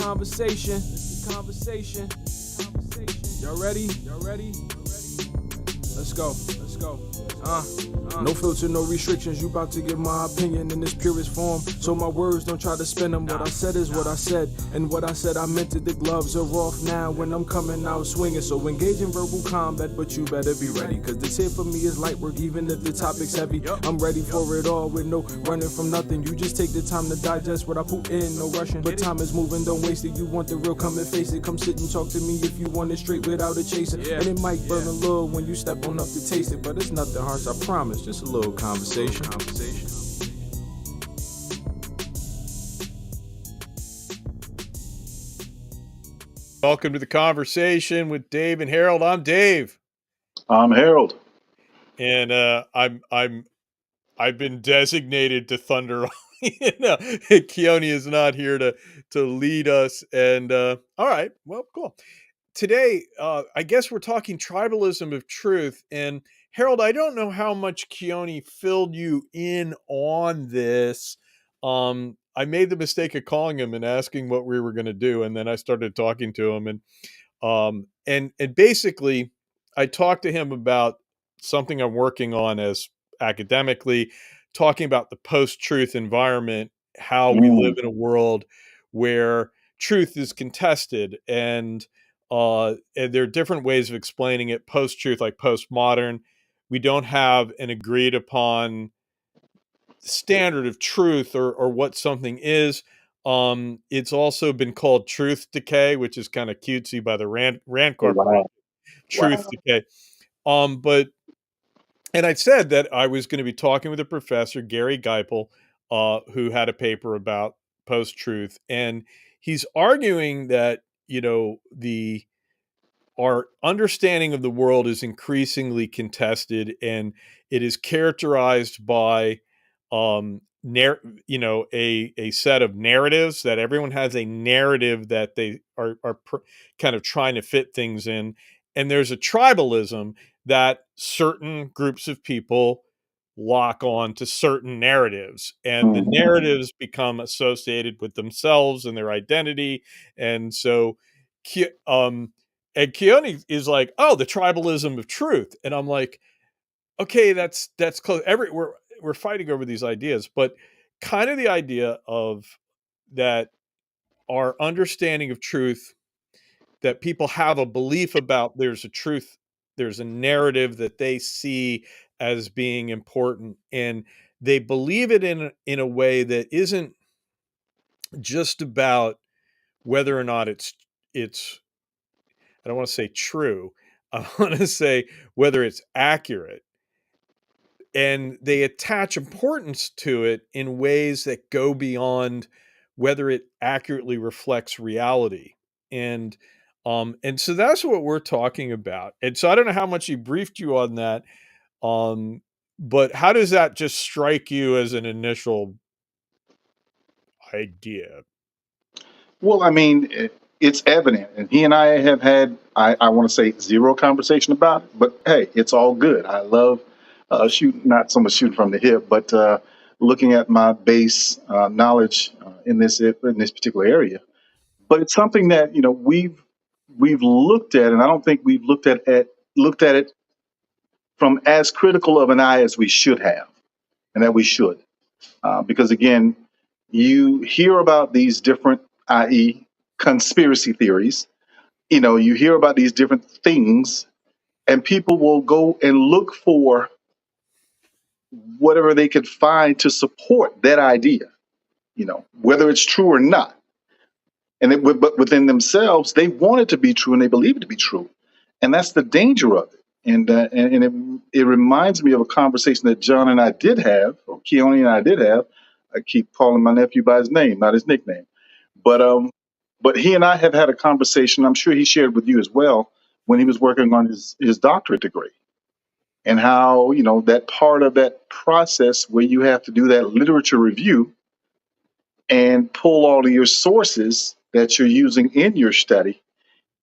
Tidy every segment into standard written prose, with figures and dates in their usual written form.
conversation. Y'all ready? Let's go. No filter, no restrictions. You about to get my opinion in its purest form. So my words, don't try to spin them. What I said is what I said, and what I said I meant it. The gloves are off now when I'm coming out swinging. So engage in verbal combat, but you better be ready. Cause this here for me is light work, even if the topic's heavy. I'm ready for it all with no running from nothing. You just take the time to digest what I put in, no rushing. But time is moving, don't waste it. You want the real, come and face it. Come sit and talk to me if you want it straight without a chaser. And it might burn a little when you step on up to taste it, but it's nothing harsh, I promise. Just a little conversation. Welcome to the conversation with Dave and Harold. I'm Dave. I'm Harold. And I've been designated to thunder. Keone is not here to lead us. And all right, well, cool. Today, I guess we're talking tribalism of truth. And Harold, I don't know how much Keone filled you in on this. I made the mistake of calling him and asking what we were going to do, and then I started talking to him, and basically, I talked to him about something I'm working on as academically, talking about the post-truth environment, how we live in a world where truth is contested, and there are different ways of explaining it. Post-truth, like postmodern, we don't have an agreed upon standard of truth or what something is. It's also been called truth decay, which is kind of cutesy by the Rand Corporation. Truth decay. And I said that I was going to be talking with a professor, Gary Geipel, who had a paper about post-truth, and he's arguing that our understanding of the world is increasingly contested, and it is characterized by a set of narratives, that everyone has a narrative that they are kind of trying to fit things in. And there's a tribalism that certain groups of people lock on to certain narratives, and the narratives become associated with themselves and their identity. And so, and Keone is like, oh, the tribalism of truth. And I'm like, okay, that's close. We're fighting over these ideas, but kind of the idea of that our understanding of truth, that people have a belief about there's a truth, there's a narrative that they see as being important, and they believe it in a way that isn't just about whether or not it's I don't want to say true. I want to say whether it's accurate. And they attach importance to it in ways that go beyond whether it accurately reflects reality. And so that's what we're talking about. And so I don't know how much he briefed you on that. But how does that just strike you as an initial idea? Well, I mean, it's evident, and he and I have had, I want to say, zero conversation about it. But hey, it's all good. I love shooting, not so much shooting from the hip, but looking at my base knowledge in this particular area. But it's something that we've looked at, and I don't think we've looked at it from as critical of an eye as we should have, and that we should, because again, you hear about these different, i.e., conspiracy theories. You hear about these different things, and people will go and look for whatever they could find to support that idea, whether it's true or not. But within themselves, they want it to be true and they believe it to be true. And that's the danger of it. And it reminds me of a conversation that John and I did have, or Keone and I did have. I keep calling my nephew by his name, not his nickname. But he and I have had a conversation, I'm sure he shared with you as well, when he was working on his doctorate degree. And how, that part of that process where you have to do that literature review and pull all of your sources that you're using in your study.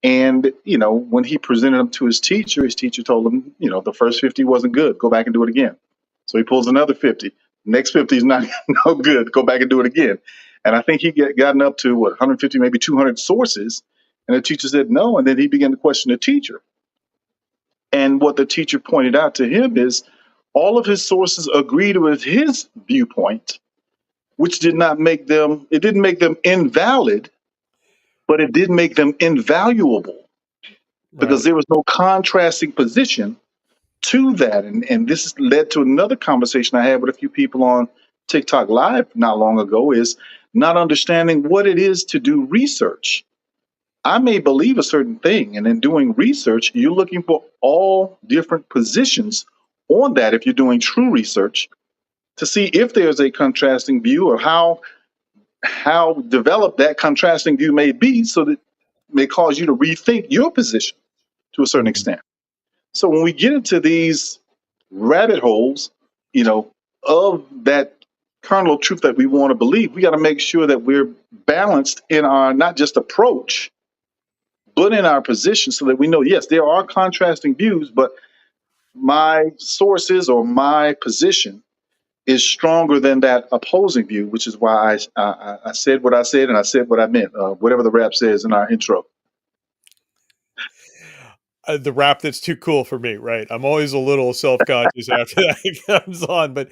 And, when he presented them to his teacher told him, the first 50 wasn't good. Go back and do it again. So he pulls another 50. Next 50 is not no good. Go back and do it again. And I think he gotten up to what 150, maybe 200 sources. And the teacher said no. And then he began to question the teacher. And what the teacher pointed out to him is all of his sources agreed with his viewpoint, which did not make them, it didn't make them invalid, but it did make them invaluable because Right. there was no contrasting position to that. And this led to another conversation I had with a few people on TikTok Live not long ago is not understanding what it is to do research. I may believe a certain thing, and in doing research, you're looking for all different positions on that if you're doing true research to see if there's a contrasting view or how developed that contrasting view may be so that it may cause you to rethink your position to a certain Mhm. extent. So when we get into these rabbit holes, you know, of that kernel of truth that we want to believe, we got to make sure that we're balanced in our not just approach, but in our position so that we know, yes, there are contrasting views, but my sources or my position is stronger than that opposing view, which is why I said what I said and I said what I meant, whatever the rap says in our intro. The rap that's too cool for me, right? I'm always a little self-conscious after that comes on, but,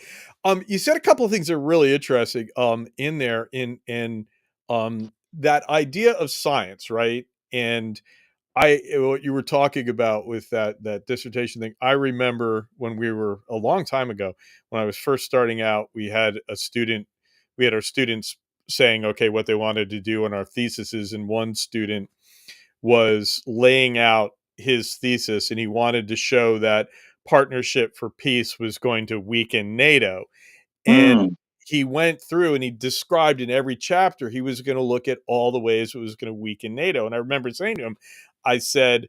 you said a couple of things that are really interesting, in there that idea of science, right? And what you were talking about with that dissertation thing, I remember when we were a long time ago, when I was first starting out, we had our students saying, okay, what they wanted to do in our theses, and one student was laying out his thesis, and he wanted to show that Partnership for Peace was going to weaken NATO. And Mm, he went through and he described in every chapter, he was going to look at all the ways it was going to weaken NATO. And I remember saying to him, I said,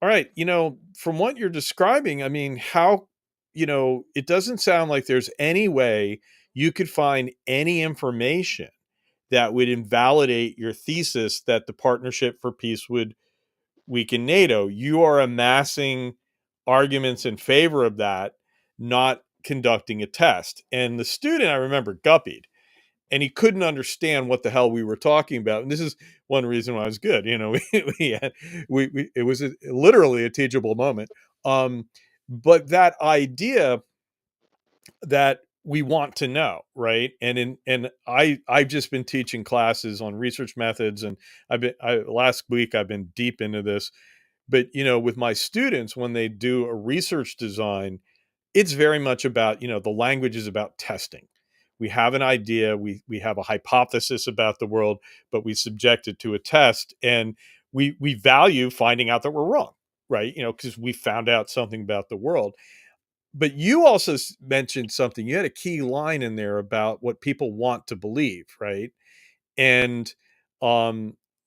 all right, from what you're describing, I mean, it doesn't sound like there's any way you could find any information that would invalidate your thesis that the Partnership for Peace would weaken NATO. You are amassing arguments in favor of that, not conducting a test. And the student, I remember, guppied, and he couldn't understand what the hell we were talking about. And this is one reason why it was good. It was literally a teachable moment. Um, but that idea that we want to know, right? I've just been teaching classes on research methods, and last week I've been deep into this. But with my students, when they do a research design, it's very much about, the language is about testing. We have an idea, we have a hypothesis about the world, but we subject it to a test, and we value finding out that we're wrong, right? Because we found out something about the world. But you also mentioned something. You had a key line in there about what people want to believe, right? And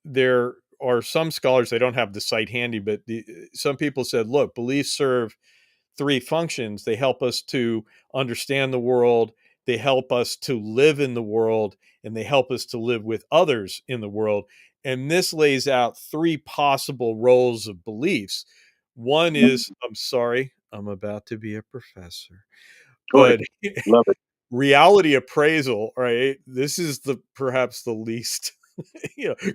there are some scholars, they don't have the site handy, but some people said, look, beliefs serve three functions. They help us to understand the world, they help us to live in the world, and they help us to live with others in the world. And this lays out three possible roles of beliefs. One mm, is, I'm sorry, I'm about to be a professor, go ahead. but Love it. reality appraisal, right? This is the perhaps the least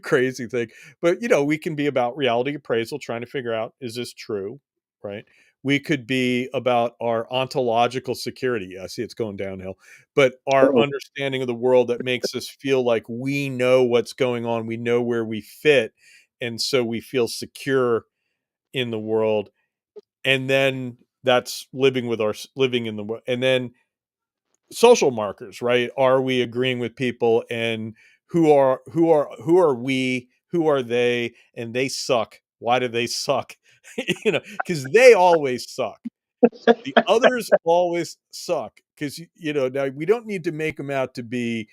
crazy thing. But we can be about reality appraisal, trying to figure out, is this true, right? We could be about our ontological security. I see it's going downhill, but our Uh-oh. understanding of the world that makes us feel like we know what's going on, we know where we fit, and so we feel secure in the world. And then that's living in the world. And then social markers, right? Are we agreeing with people, and who are we, who are they, and they suck. Why do they suck? Because they always suck. The others always suck, because now we don't need to make them out to be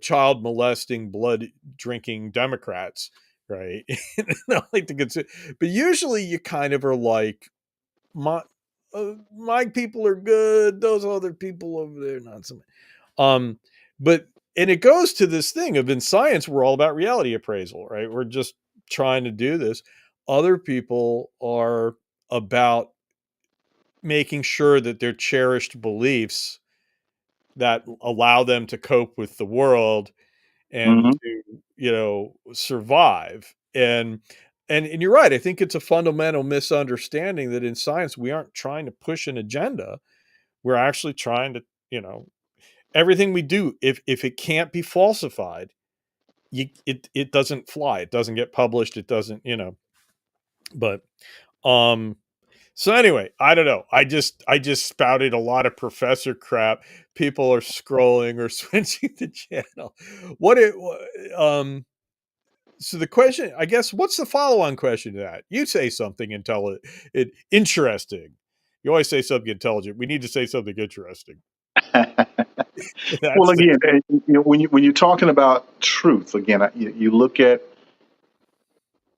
child molesting, blood drinking Democrats, right? I like to consider, but usually you kind of are like, my my people are good, those other people over there not so much. um but and it goes to this thing of, in science we're all about reality appraisal, right? We're just trying to do this. Other people are about making sure that their cherished beliefs that allow them to cope with the world and Hmm. to survive. And you're right. I think it's a fundamental misunderstanding that in science we aren't trying to push an agenda. We're actually trying to, everything we do, if it can't be falsified, it doesn't fly. It doesn't get published. It doesn't, but um so anyway, I don't know. I just spouted a lot of professor crap. People are scrolling or switching the channel. What it So the question, I guess, what's the follow-on question to that? You say something interesting. You always say something intelligent. We need to say something interesting. Well, That's the again, when you're talking about truth, again, you look at,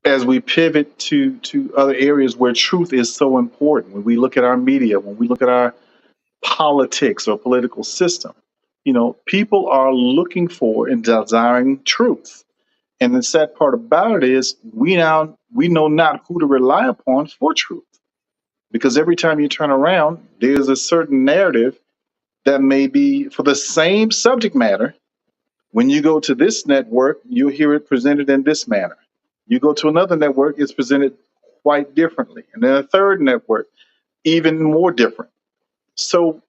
as we pivot to other areas where truth is so important. When we look at our media, when we look at our politics or political system, people are looking for and desiring truth. And the sad part about it is we know not who to rely upon for truth, because every time you turn around, there's a certain narrative that may be for the same subject matter. When you go to this network, you hear it presented in this manner. You go to another network, it's presented quite differently. And then a third network, even more different. So,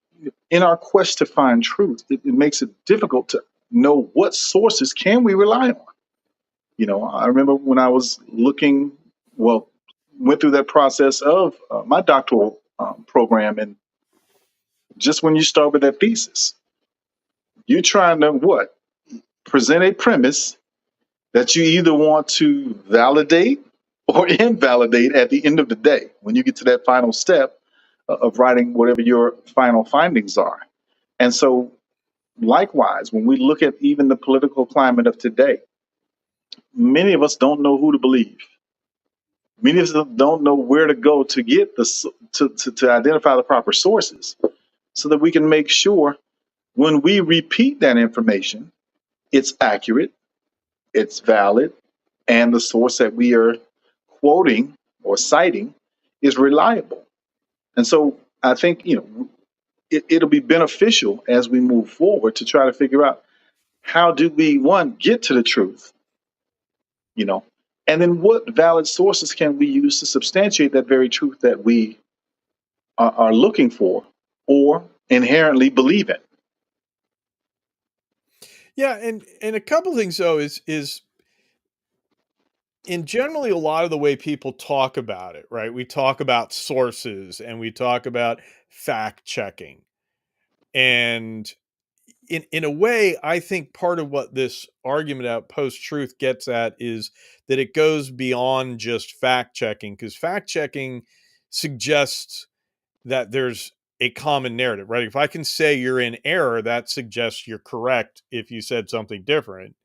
in our quest to find truth, it makes it difficult to know what sources can we rely on. I remember when I was went through that process of my doctoral program, and just when you start with that thesis, you're trying to what? Present a premise that you either want to validate or invalidate at the end of the day when you get to that final step of writing whatever your final findings are. And so, likewise, when we look at even the political climate of today, many of us don't know who to believe. Many of us don't know where to go to get to identify the proper sources so that we can make sure when we repeat that information, it's accurate, it's valid, and the source that we are quoting or citing is reliable. And so I think, it'll be beneficial as we move forward to try to figure out how do we, one, get to the truth, you know, and then what valid sources can we use to substantiate that very truth that we are looking for or inherently believe in. Yeah, and a couple things though is in generally a lot of the way people talk about it, right? We talk about sources and we talk about fact checking. And in a way, I think part of what this argument about post-truth gets at is that it goes beyond just fact checking, because fact checking suggests that there's a common narrative, right? If I can say you're in error, that suggests you're correct if you said something different.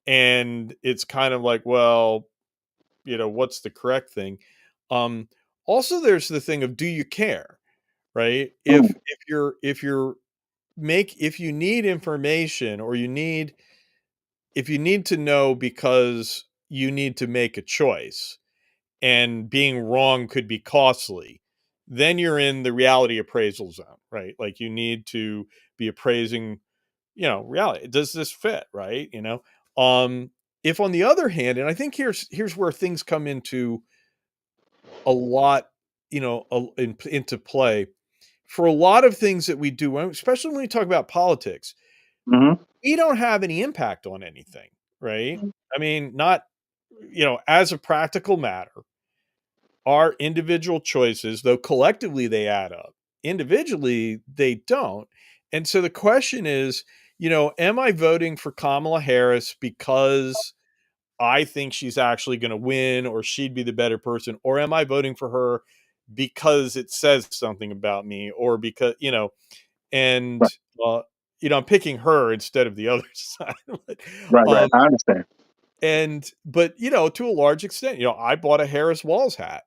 And it's kind of like, well, what's the correct thing? Um, Also, there's the thing of, do you care, right? Mm, If you need information, or if you need to know because you need to make a choice and being wrong could be costly, then you're in the reality appraisal zone, right? Like you need to be appraising, reality. Does this fit, right? Um, if on the other hand, and I think here's where things come into a lot, into play for a lot of things that we do, especially when we talk about politics. mhm. We don't have any impact on anything, right? I mean, not, as a practical matter, our individual choices, though collectively they add up, individually they don't. And so the question is, am I voting for Kamala Harris because I think she's actually going to win or she'd be the better person? Or am I voting for her because it says something about me, or because, and, Right, uh, I'm picking her instead of the other side. right, right. um, I understand. but to a large extent, I bought a Harris Walls hat,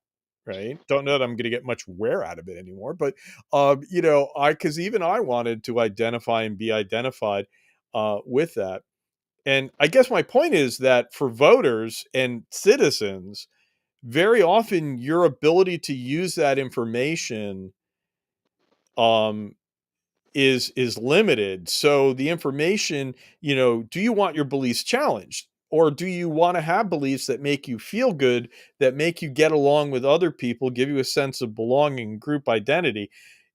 right? Don't know that I'm going to get much wear out of it anymore, but because even I wanted to identify and be identified with that. And I guess my point is that for voters and citizens, very often your ability to use that information, um, is limited. So the information, do you want your beliefs challenged? Or do you want to have beliefs that make you feel good, that make you get along with other people, give you a sense of belonging, group identity?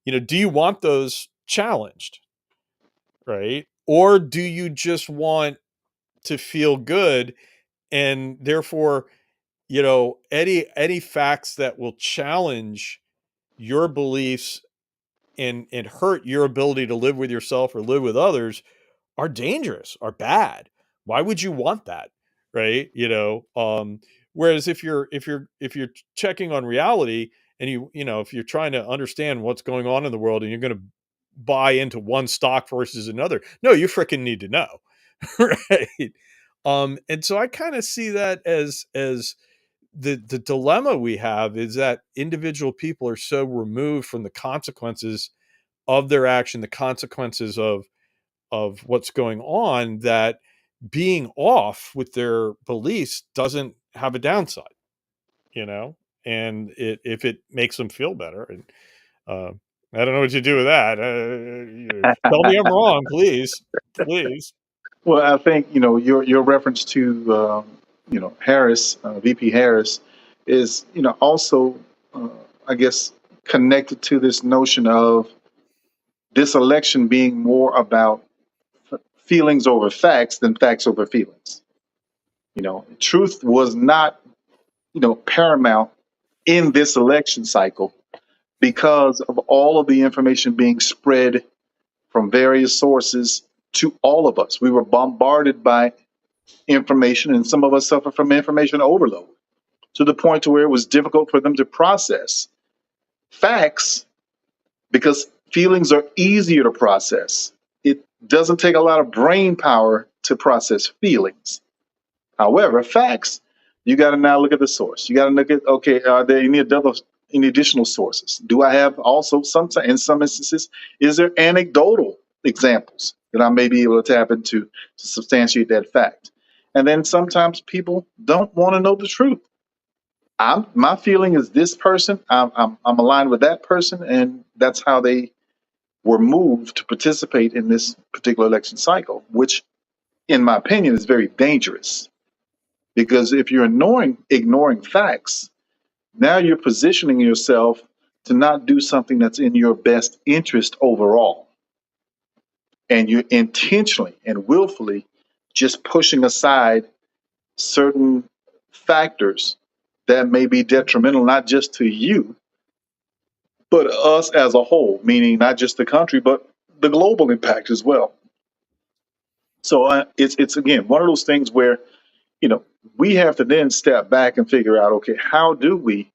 Do you want those challenged? Right? Or do you just want to feel good, and therefore, any facts that will challenge your beliefs and hurt your ability to live with yourself or live with others are dangerous, are bad. Why would you want that? Right? Whereas if you're checking on reality, and if you're trying to understand what's going on in the world, and you're going to buy into one stock versus another, no, you freaking need to know. Right? And so I kind of see that as the dilemma we have, is that individual people are so removed from the consequences of their action, the consequences of what's going on, that being off with their beliefs doesn't have a downside, you know, and if it makes them feel better. And uh, I don't know what you do with that. Tell me I'm wrong, please, please. Well, I think your reference to Harris, VP Harris, is also uh, I guess connected to this notion of this election being more about feelings over facts than facts over feelings. Truth was not paramount in this election cycle because of all of the information being spread from various sources to all of us. We were bombarded by information, and some of us suffer from information overload to the point to where it was difficult for them to process facts because feelings are easier to process. It doesn't take a lot of brain power to process feelings. However, facts, you got to now look at the source. You got to look at, okay, are there any additional sources? Do I have also in some instances, is there anecdotal examples that I may be able to tap into to substantiate that fact? And then sometimes people don't want to know the truth. My feeling is this person, I'm aligned with that person, and that's how they were moved to participate in this particular election cycle, which, in my opinion, is very dangerous. Because if you're ignoring facts, now you're positioning yourself to not do something that's in your best interest overall. And you're intentionally and willfully just pushing aside certain factors that may be detrimental, not just to you, but us as a whole, meaning not just the country, but the global impact as well. So it's again one of those things where we have to then step back and figure out, okay, how do we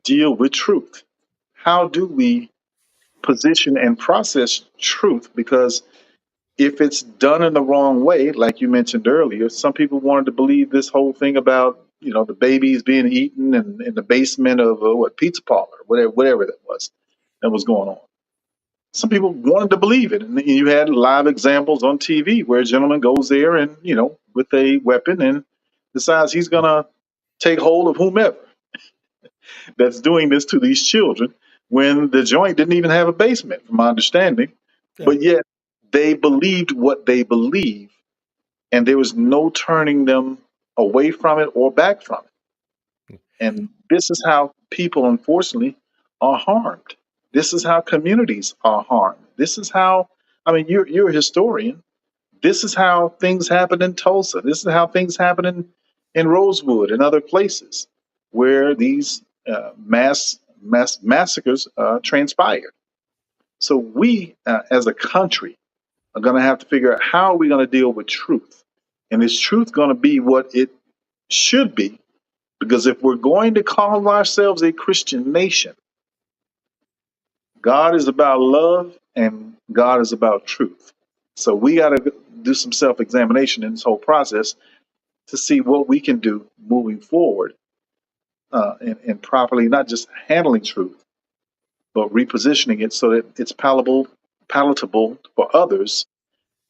deal with truth? How do we position and process truth? Because if it's done in the wrong way, like you mentioned earlier, some people wanted to believe this whole thing about the babies being eaten in the basement of pizza parlor, whatever that was going on. Some people wanted to believe it, and you had live examples on TV where a gentleman goes there and with a weapon and decides he's gonna take hold of whomever that's doing this to these children when the joint didn't even have a basement, from my understanding. Yeah. But yet they believed what they believe, and there was no turning them away from it or back from it. And this is how people, unfortunately, are harmed. This is how communities are harmed. This is how, I mean, you're a historian. This is how things happen in Tulsa. This is how things happen in Rosewood and other places where these mass massacres transpired. So we, as a country, are going to have to figure out how are we going to deal with truth, and is truth going to be what it should be? Because if we're going to call ourselves a Christian nation, God is about love and God is about truth. So we got to do some self-examination in this whole process to see what we can do moving forward and properly not just handling truth, but repositioning it so that it's palatable for others,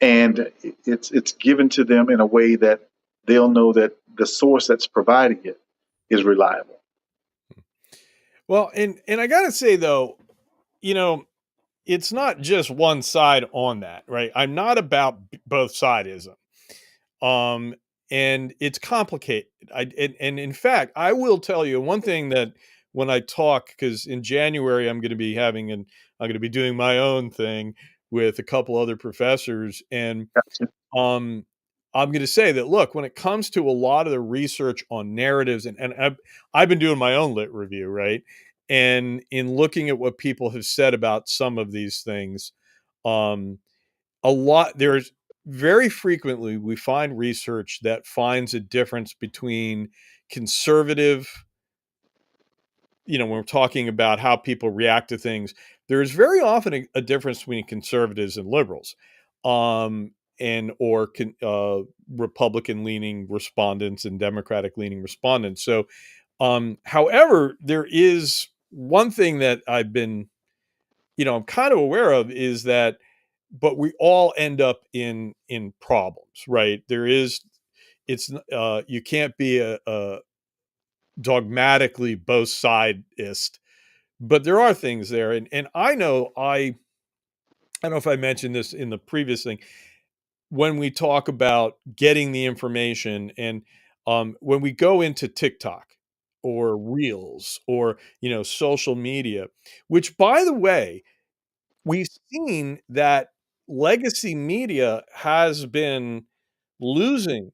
and it's given to them in a way that they'll know that the source that's providing it is reliable. Well, and I gotta say though, you know, it's not just one side on that, right? I'm not about both sidism. Um, and it's complicated. And in fact, I will tell you one thing that when I talk, because in January I'm going to be doing my own thing with a couple other professors, and Gotcha. um, I'm going to say that look, when it comes to a lot of the research on narratives, and I've been doing my own lit review, right? And in looking at what people have said about some of these things, um, there's very frequently we find research that finds a difference between conservative, when we're talking about how people react to things, there's very often a difference between conservatives and liberals, um, and or Republican leaning respondents and Democratic leaning respondents. So, however, there is one thing that I've been, I'm kind of aware of is that, but we all end up in problems, right? You can't be a dogmatically both sideist, but there are things there. And I don't know if I mentioned this in the previous thing, when we talk about getting the information and when we go into TikTok or Reels or, social media, which by the way, we've seen that legacy media has been losing.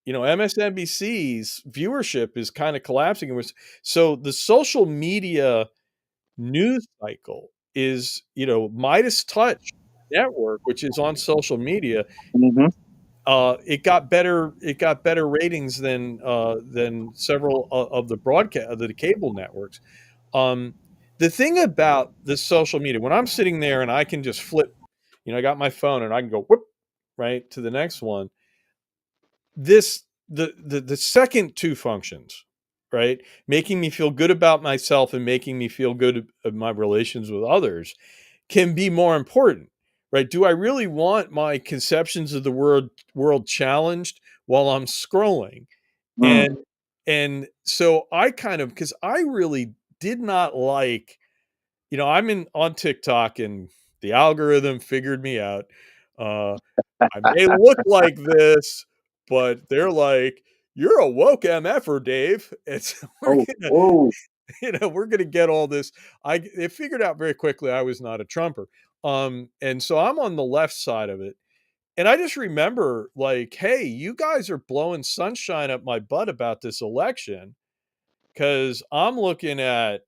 MSNBC's viewership is kind of collapsing. So the social media news cycle is, Midas Touch Network, which is on social media. Hmm. It got better ratings than several of the the cable networks. Um, the thing about the social media, when I'm sitting there and I can just flip, I got my phone and I can go whoop right to the next one. This the second two functions, right, making me feel good about myself and making me feel good of my relations with others, can be more important, right? Do I really want my conceptions of the world challenged while I'm scrolling? Mm. And so I kind of, because I really did not like, I'm in on TikTok and the algorithm figured me out. Uh, I may look like this, but they're like, "You're a woke MFer, Dave." And so we're Oh, gonna, oh. we're gonna get all this. They figured out very quickly I was not a Trumper. And so I'm on the left side of it. And I just remember like, hey, you guys are blowing sunshine up my butt about this election because I'm looking at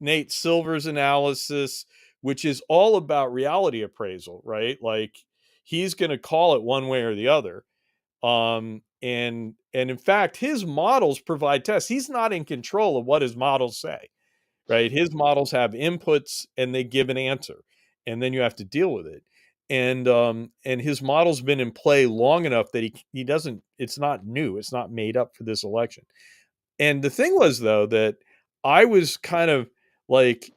Nate Silver's analysis, which is all about reality appraisal, right? Like he's going to call it one way or the other. And in fact, his models provide tests. He's not in control of what his models say, right? His models have inputs and they give an answer, and then you have to deal with it. And his model's been in play long enough that he doesn't. It's not new. It's not made up for this election. And the thing was though that I was kind of like,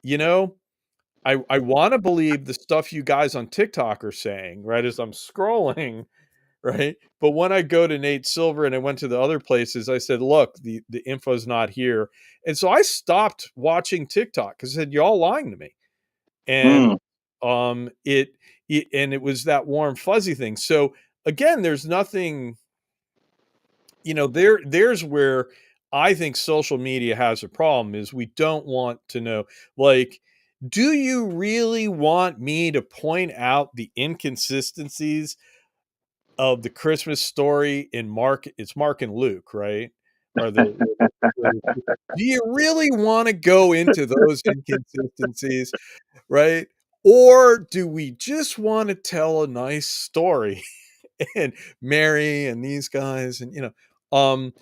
I want to believe the stuff you guys on TikTok are saying, right? As I'm scrolling, right? But when I go to Nate Silver and I went to the other places, I said, look, the info's not here. And so I stopped watching TikTok because I said, y'all lying to me. And Mm. it was that warm fuzzy thing. So again, there's nothing, there's where I think social media has a problem is we don't want to know, like, do you really want me to point out the inconsistencies of the Christmas story in Mark? It's Mark and Luke, right? Or do you really want to go into those inconsistencies, right? Or do we just want to tell a nice story and Mary and these guys and um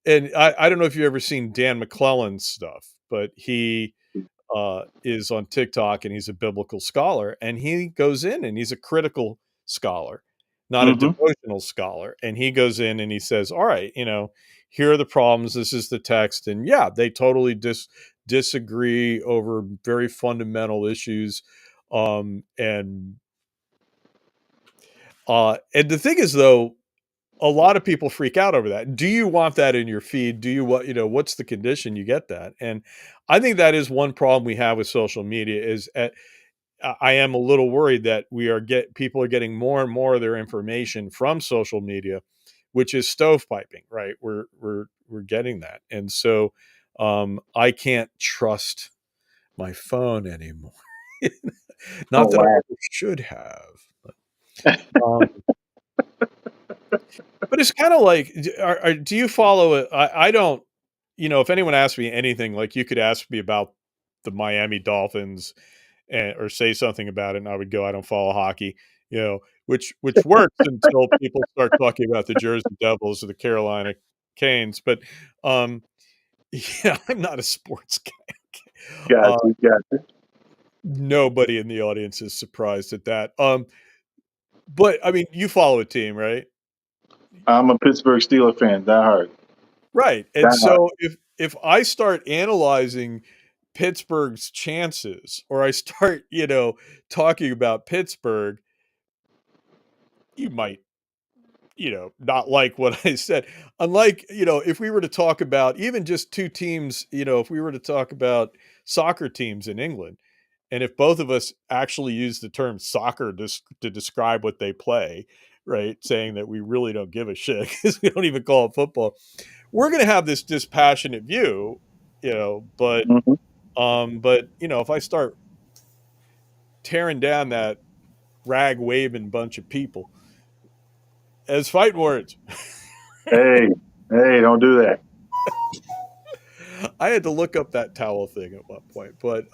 and I don't know if you've ever seen Dan McClellan's stuff, but he is on TikTok and he's a biblical scholar and he goes in and he's a critical scholar, not a Hmm. devotional scholar. And he goes in and he says, all right, here are the problems. This is the text. And yeah, they totally disagree over very fundamental issues. And the thing is though, a lot of people freak out over that. Do you want that in your feed? Do you what's the condition you get that? And I think that is one problem we have with social media is I am a little worried that people are getting more and more of their information from social media, which is stovepiping, right? We're getting that, and so I can't trust my phone anymore. Oh Not that I wow. ever should have. Um, but it's kind of like, do you follow it? I don't. If anyone asks me anything, like you could ask me about the Miami Dolphins or say something about it, and I would go, I don't follow hockey, which works until people start talking about the Jersey Devils or the Carolina Canes. But yeah, I'm not a sports guy. Got you. Got you. Nobody in the audience is surprised at that. But I mean, you follow a team, right? I'm a Pittsburgh Steelers fan. Die hard. Right. And Die hard. so if I start analyzing Pittsburgh's chances, or I start, talking about Pittsburgh, you might, not like what I said. Unlike, if we were to talk about even just two teams, if we were to talk about soccer teams in England, and if both of us actually use the term soccer to describe what they play, right, saying that we really don't give a shit because we don't even call it football, we're going to have this dispassionate view, but Mhm. if I start tearing down that rag waving bunch of people as fight words, Hey, hey, don't do that. I had to look up that towel thing at one point, but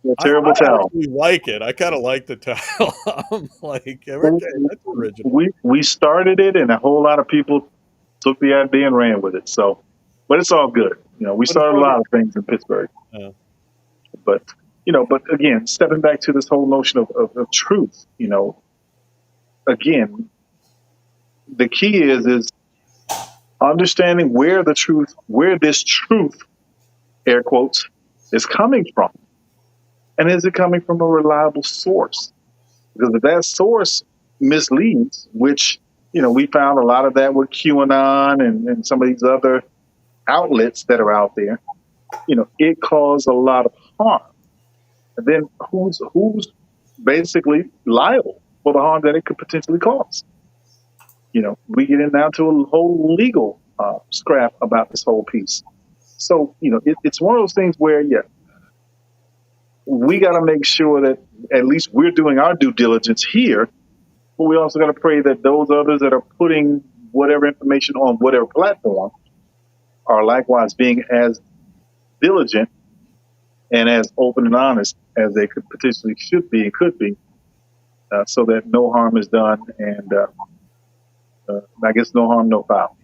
You're a I terrible towel. actually like it. I kind of like the towel. I'm like, We, okay, that's original. we started it, and a whole lot of people took the idea and ran with it. So, but it's all good. We But it's started a all lot of things in Pittsburgh. good. But but again, stepping back to this whole notion of truth. Again, the key is understanding where this truth, air quotes, is coming from, and is it coming from a reliable source? Because if that source misleads, which we found a lot of that with QAnon and some of these other outlets that are out there, it caused a lot of harm. And then who's basically liable for the harm that it could potentially cause? We get in now to a whole legal scrap about this whole piece. So it's one of those things where we got to make sure that at least we're doing our due diligence here, but we also got to pray that those others that are putting whatever information on whatever platform are likewise being as diligent and as open and honest as they could potentially should be and could be, so that no harm is done, and I guess no harm, no foul.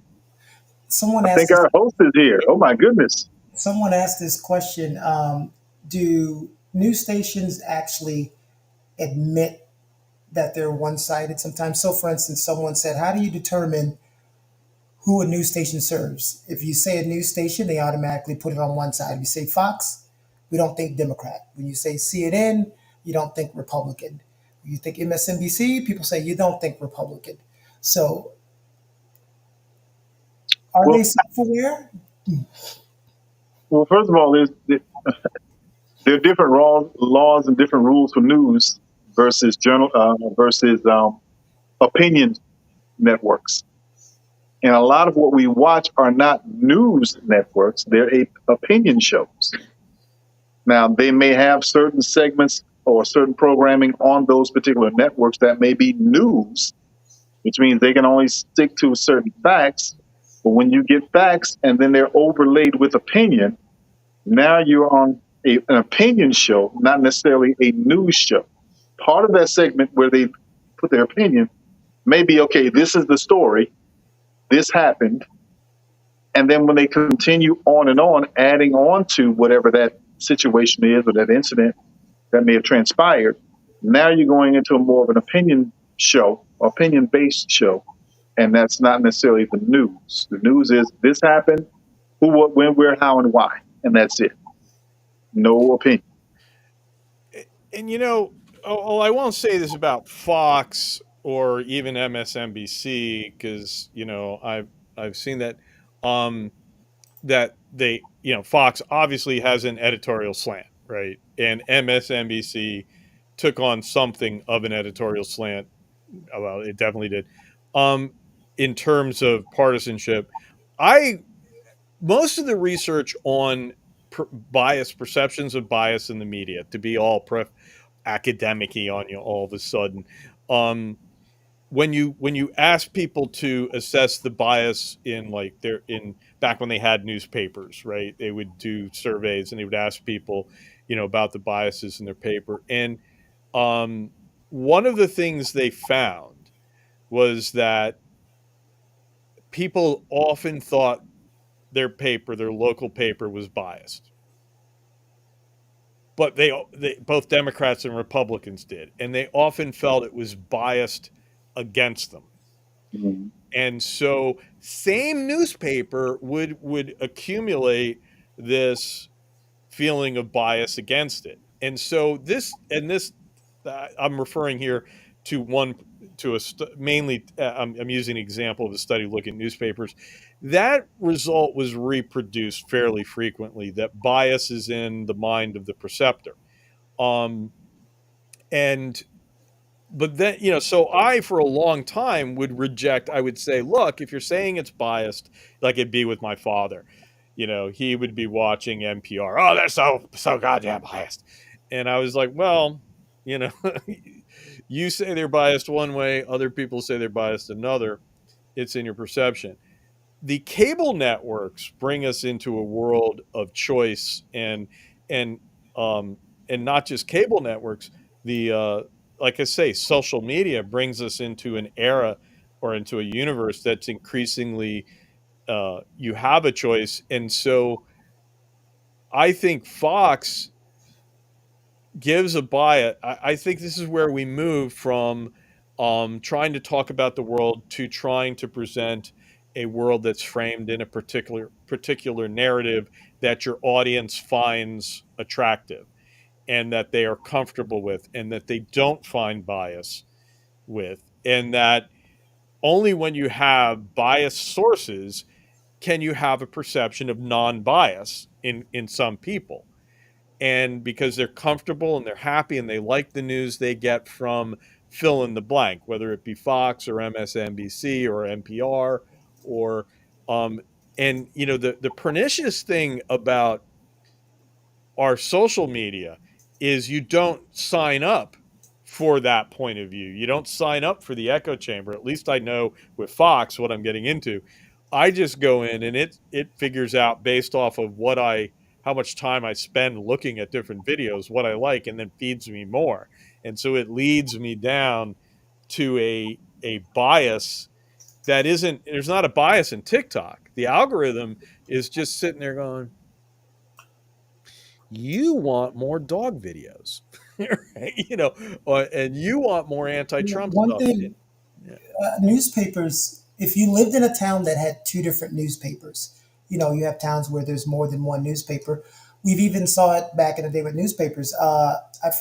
Someone I asked think this, our host is here. Oh my goodness! someone asked this question. Do news stations actually admit that they're one-sided sometimes? So for instance, someone said, how do you determine who a news station serves? If you say a news station, they automatically put it on one side. If you say Fox, we don't think Democrat. When you say CNN, you don't think Republican. When you think MSNBC, people say you don't think Republican. So are they Well, self-aware? first of all, there are different laws and different rules for news versus opinion networks. And a lot of what we watch are not news networks; they're opinion shows. Now, they may have certain segments or certain programming on those particular networks that may be news, which means they can only stick to certain facts. But when you get facts and then they're overlaid with opinion, now you're on an opinion show, not necessarily a news show. Part of that segment where they put their opinion may be, okay, this is the story, this happened. And then when they continue on, adding on to whatever that situation is or that incident that may have transpired, now you're going into more of an opinion show, opinion based show. And that's not necessarily the news. The news is this happened, who, what, when, where, how, and why. And that's it. No opinion. And I won't say this about Fox or even MSNBC because I've seen that that Fox obviously has an editorial slant, right? And MSNBC took on something of an editorial slant. Well, it definitely did. Um, in terms of partisanship, I most of the research on bias, perceptions of bias in the media, to be all academic-y on you all of a sudden. When you ask people to assess the bias in like their in back when they had newspapers, right? They would do surveys and they would ask people, about the biases in their paper. And um, one of the things they found was that people often thought their local paper was biased. But they both Democrats and Republicans did, and they often felt it was biased against them. Mhm. And so same newspaper would accumulate this feeling of bias against it. And so this I'm referring here to one to a mainly I'm using an example of a study looking at newspapers. That result was reproduced fairly frequently, that bias is in the mind of the perceptor. Um, and but then, so I, for a long time, would reject. I would say, look, if you're saying it's biased, like it'd be with my father, he would be watching NPR. Oh, they're so goddamn biased. And I was like, well, you know, you say they're biased one way, other people say they're biased another. It's in your perception. The cable networks bring us into a world of choice, and um and not just cable networks. The Like I say, social media brings us into an era or into a universe that's increasingly you have a choice. And so I think Fox gives a bias. I think this is where we move from trying to talk about the world to trying to present a world that's framed in a particular narrative that your audience finds attractive and that they are comfortable with and that they don't find bias with, and that only when you have biased sources can you have a perception of non-bias in some people. And because they're comfortable and they're happy and they like the news they get from fill in the blank, whether it be Fox or MSNBC or NPR or um and the pernicious thing about our social media is you don't sign up for that point of view. You don't sign up for the echo chamber. At least I know with Fox what I'm getting into. I just go in and it figures out based off of how much time I spend looking at different videos, what I like, and then feeds me more. And so it leads me down to a bias that isn't there's not a bias in TikTok. The algorithm is just sitting there going, you want more dog videos, right? And you want more anti-Trump One stuff. thing, Yeah. newspapers, if you lived in a town that had two different newspapers, you have towns where there's more than one newspaper. We've even saw it back in the day with newspapers.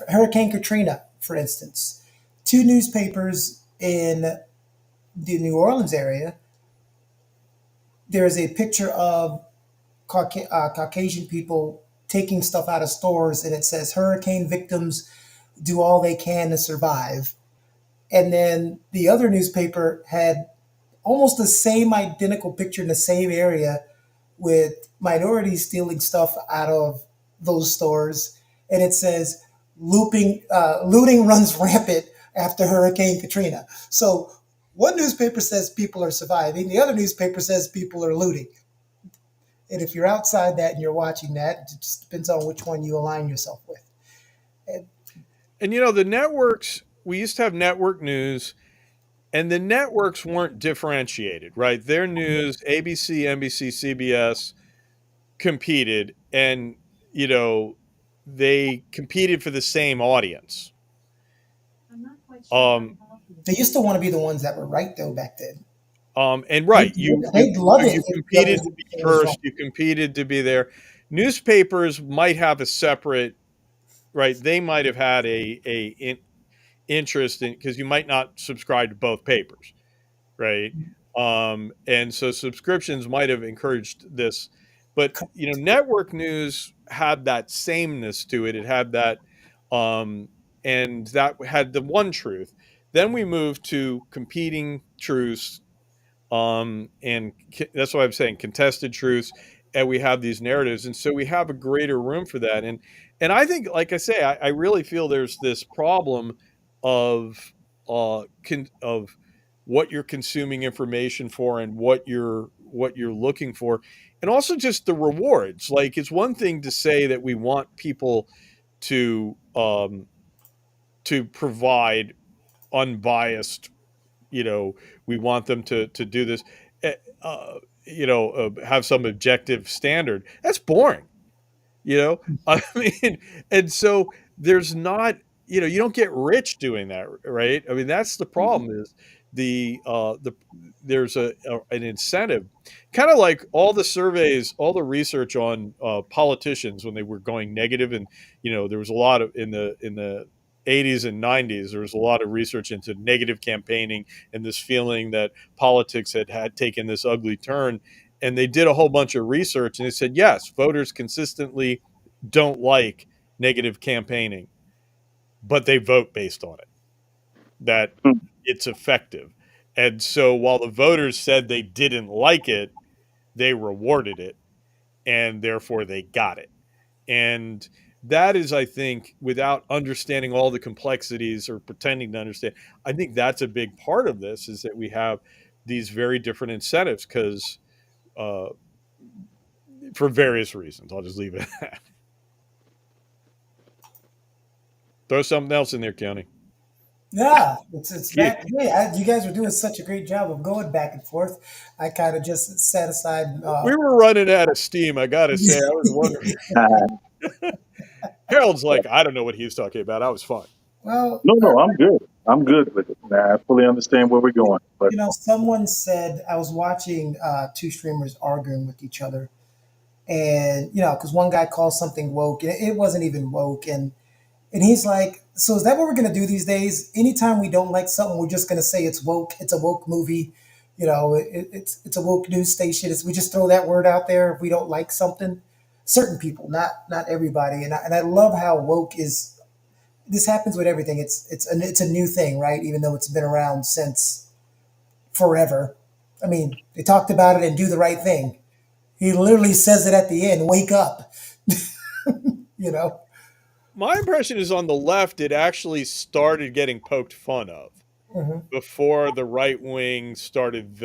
Hurricane Katrina, for instance, two newspapers in the New Orleans area. There is a picture of Caucasian people taking stuff out of stores, and it says hurricane victims do all they can to survive. And then the other newspaper had almost the same identical picture in the same area with minorities stealing stuff out of those stores. And it says looting runs rampant after Hurricane Katrina. So one newspaper says people are surviving, the other newspaper says people are looting. And if you're outside that and you're watching that, it just depends on which one you align yourself with. And the networks, we used to have network news, and the networks weren't differentiated, right? Their news, ABC, NBC, CBS, competed, and they competed for the same audience. They used to want to be the ones that were right, though, back then. And right, they'd love it. You competed to be first. You competed to be there. Newspapers might have a separate, right? They might have had a interest in, because you might not subscribe to both papers, right? And so subscriptions might have encouraged this, but network news had that sameness to it. It had that and that had the one truth. Then we moved to competing truths, and that's why I'm saying contested truths, and we have these narratives, and so we have a greater room for that. And I think, like I say, I really feel there's this problem of of what you're consuming information for and what you're looking for, and also just the rewards. Like, it's one thing to say that we want people to provide unbiased, you know, we want them to do this, eh, uh, have some objective standard. That's boring, you know. I mean, and so there's not, you don't get rich doing that, right? I mean, that's the problem, is the there's an incentive, kind of like all the surveys, all the research on politicians when they were going negative, and there was a lot of in the 80s and 90s, there was a lot of research into negative campaigning and this feeling that politics had taken this ugly turn. And they did a whole bunch of research, and they said, yes, voters consistently don't like negative campaigning, but they vote based on it, that Hmm. it's effective. And so while the voters said they didn't like it, they rewarded it, and therefore they got it. And that is, I think, without understanding all the complexities or pretending to understand, I think that's a big part of this, is that we have these very different incentives, because uh, for various reasons. I'll just leave it at that. Throw something else in there, County. Yeah, it's Yeah. back. You guys are doing such a great job of going back and forth. I kind of just set aside. We were running out of steam, I got to say. I was wondering. Harold's like, I don't know what he was talking about. I was fine. Well, No, no, I'm good. I'm good with it. Nah, I fully understand where we're going. But someone said, I was watching two streamers arguing with each other, and because one guy called something woke, and it wasn't even woke, and he's like, so is that what we're gonna do these days? Anytime we don't like something, we're just gonna say it's woke. It's a woke movie. It's a woke news station. We just throw that word out there if we don't like something. Certain people, not everybody. And I love how woke is. This happens with everything. It's a new thing, right? Even though it's been around since forever. I mean, they talked about it and do the right thing. He literally says it at the end. Wake up. you know. My impression is, on the left, it actually started getting poked fun of hmm before the right wing started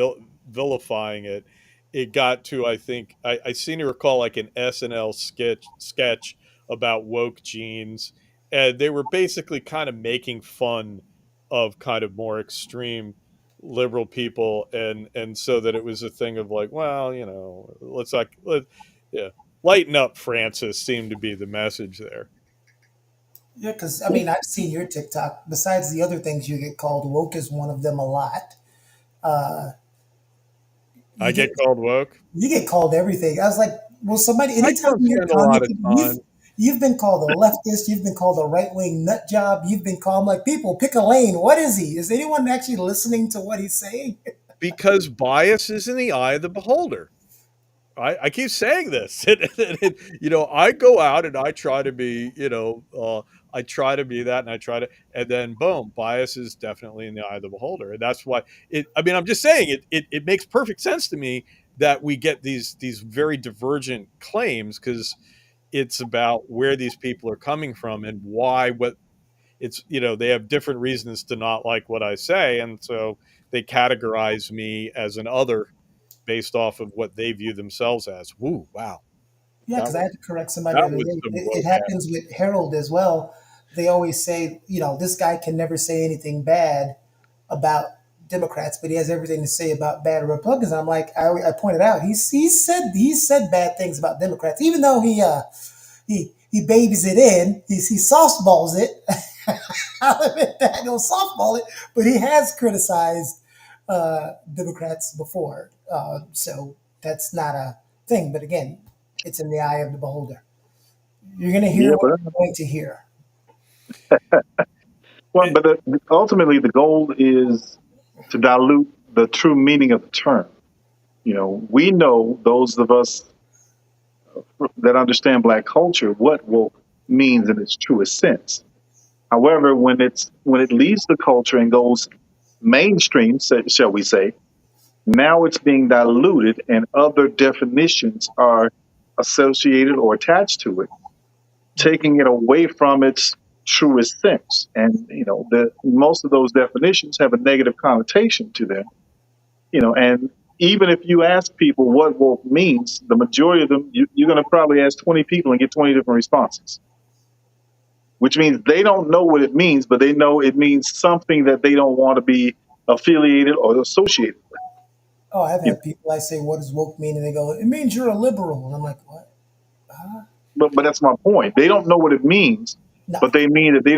vilifying it. It got to, I think, I seem to recall like an SNL sketch about woke genes, and they were basically kind of making fun of kind of more extreme liberal people, and so that it was a thing of like, well, yeah, lighten up, Francis, seemed to be the message there. Yeah, because I mean, I've seen your TikTok. Besides the other things you get called, woke is one of them a lot. Uh, I you get get called woke. you get called everything. I was like, well, somebody. I Anytime don't you're spend a lot of commenting, time. you've been called a leftist. You've been called a right wing nut job. You've been called, I'm like, people, pick a lane. What is he? Is anyone actually listening to what he's saying? Because bias is in the eye of the beholder. I keep saying this. I go out and I try to be, I try to be that, and I try to, and then boom, bias is definitely in the eye of the beholder, and that's why I mean, I'm just saying it makes perfect sense to me that we get these very divergent claims, because it's about where these people are coming from and why. What it's they have different reasons to not like what I say, and so they categorize me as an other based off of what they view themselves as. Woo, wow. Yeah, That because I was had to correct somebody the that other was day. some It woke happens with Harold as well. They always say, this guy can never say anything bad about Democrats, but he has everything to say about bad Republicans. I'm like, I pointed out, he said bad things about Democrats, even though he babies it in, he softballs it. I'll admit that he'll softball it, but he has criticized Democrats before, so that's not a thing. But again, it's in the eye of the beholder. You're going to hear yeah, what but you're going to hear. well, but ultimately the goal is to dilute the true meaning of the term. We know, those of us that understand Black culture, what woke means in its truest sense. However, when it leaves the culture and goes mainstream, shall we say, now it's being diluted and other definitions are associated or attached to it, taking it away from its truest sense. And most of those definitions have a negative connotation to them. And even if you ask people what woke means, the majority of them, you're going to probably ask 20 people and get 20 different responses, which means they don't know what it means, but they know it means something that they don't want to be affiliated or associated with. Oh, I've You know, had people, I say, what does woke mean? And they go, it means you're a liberal. And I'm like, what? Huh? but that's my point. They don't know what it means, No. but they mean that they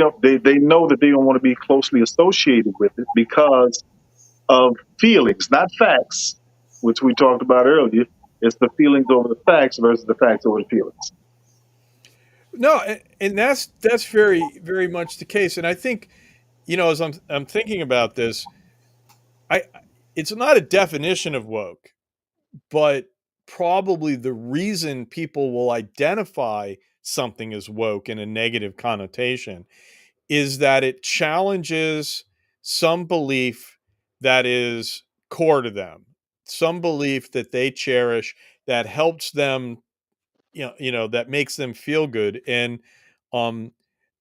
know that they don't want to be closely associated with it because of feelings, not facts, which we talked about earlier. It's the feelings over the facts versus the facts over the feelings. No, and that's very very much the case. And I think, as I'm thinking about this, I it's not a definition of woke, but probably the reason people will identify something as woke in a negative connotation is that it challenges some belief that is core to them, some belief that they cherish that helps them, that makes them feel good. And um,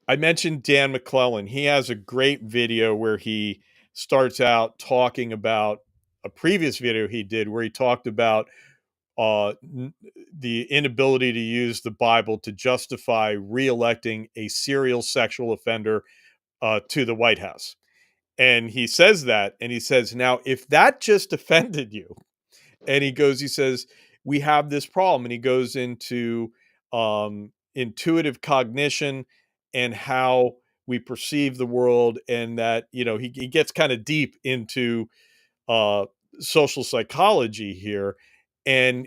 I mentioned Dan McClellan. He has a great video where he starts out talking about a previous video he did where he talked about the inability to use the Bible to justify reelecting a serial sexual offender to the White House. And he says that, and he says, now, if that just offended you, and he says, we have this problem. And he goes into intuitive cognition and how we perceive the world. And that, he gets kind of deep into uh, social psychology here.